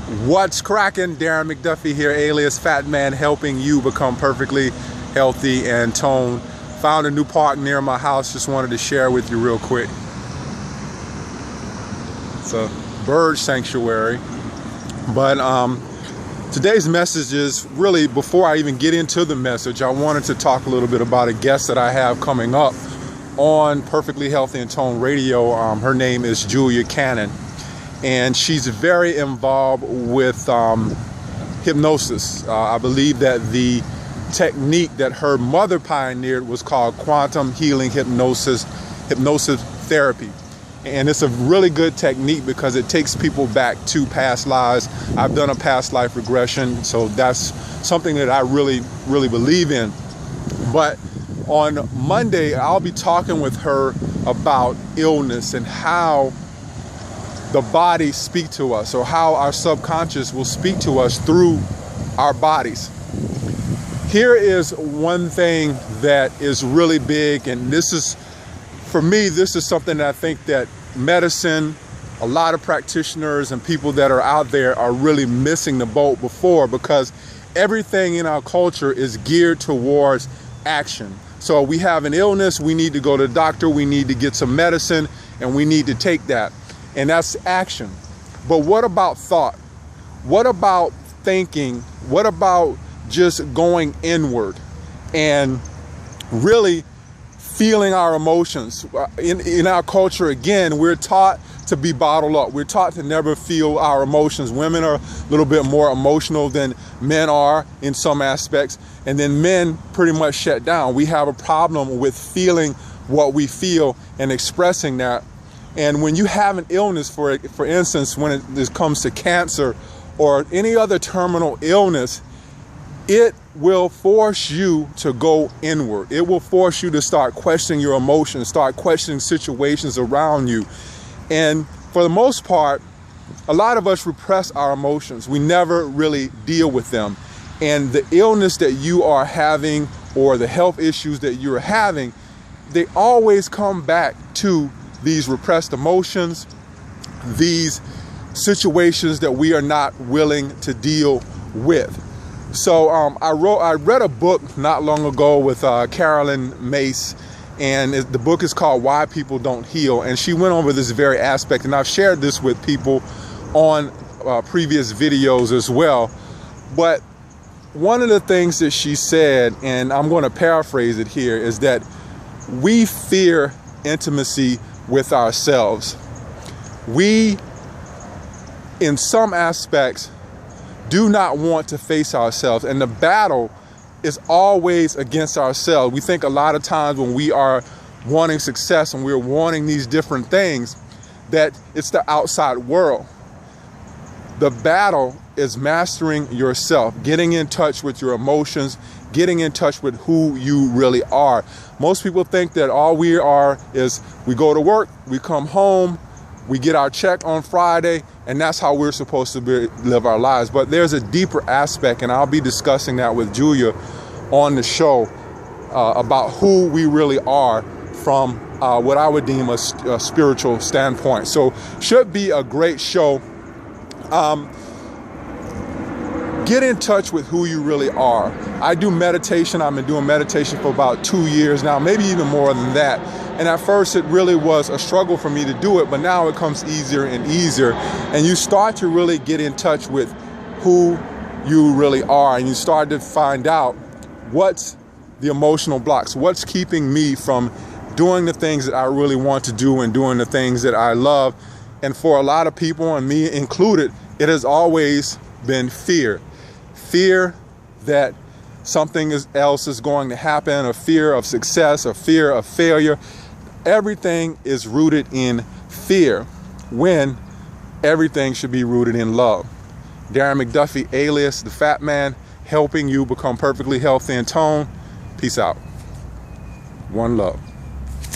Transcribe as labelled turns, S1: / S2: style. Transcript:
S1: What's cracking? Darren McDuffie here, alias Fat Man, helping you become perfectly healthy and toned. Found a new park near my house, just wanted to share with you real quick. It's a bird sanctuary. But today's message is really, before I even get into the message, I wanted to talk a little bit about a guest that I have coming up on Perfectly Healthy and Toned Radio. Her name is Julia Cannon. And she's very involved with hypnosis. I believe that the technique that her mother pioneered was called quantum healing hypnosis therapy. And it's a really good technique because it takes people back to past lives. I've done a past life regression, so that's something that I really believe in. But on Monday, I'll be talking with her about illness and how the body speak to us, or how our subconscious will speak to us through our bodies. Here is one thing that is really big, and this is, for me, this is something that I think that medicine, a lot of practitioners and people that are out there are really missing the boat before, because everything in our culture is geared towards action. So we have an illness, we need to go to the doctor, we need to get some medicine, and we need to take that. And that's action. But what about thought? What about thinking? What about just going inward and really feeling our emotions? In our culture, again, we're taught to be bottled up. We're taught to never feel our emotions. Women are a little bit more emotional than men are in some aspects. And then men pretty much shut down. We have a problem with feeling what we feel and expressing that. And when you have an illness, for instance, when it comes to cancer or any other terminal illness, it will force you to go inward. It will force you to start questioning your emotions, start questioning situations around you. And for the most part, a lot of us repress our emotions. We never really deal with them. And the illness that you are having, or the health issues that you're having, they always come back to these repressed emotions, these situations that we are not willing to deal with. So I read a book not long ago with Carolyn Mace, and the book is called Why People Don't Heal. And she went over this very aspect, and I've shared this with people on previous videos as well. But one of the things that she said, and I'm going to paraphrase it here, is that we fear intimacy with ourselves. We, in some aspects, do not want to face ourselves, and the battle is always against ourselves. We think a lot of times when we are wanting success and we're wanting these different things, that it's the outside world. The battle is mastering yourself, getting in touch with your emotions, getting in touch with who you really are. Most people think that all we are is we go to work, we come home, we get our check on Friday, and that's how we're supposed to live our lives. But there's a deeper aspect, and I'll be discussing that with Julia on the show, about who we really are from what I would deem a spiritual standpoint. So should be a great show. Get in touch with who you really are. I do meditation. I've been doing meditation for about 2 years now, maybe even more than that. And at first it really was a struggle for me to do it, but now it comes easier and easier. And you start to really get in touch with who you really are, and you start to find out what's the emotional blocks, what's keeping me from doing the things that I really want to do and doing the things that I love. And for a lot of people, and me included, it has always been fear. Fear that something else is going to happen, a fear of success, a fear of failure. Everything is rooted in fear when everything should be rooted in love. Darren McDuffie, alias the Fat Man, helping you become perfectly healthy and toned. Peace out. One love.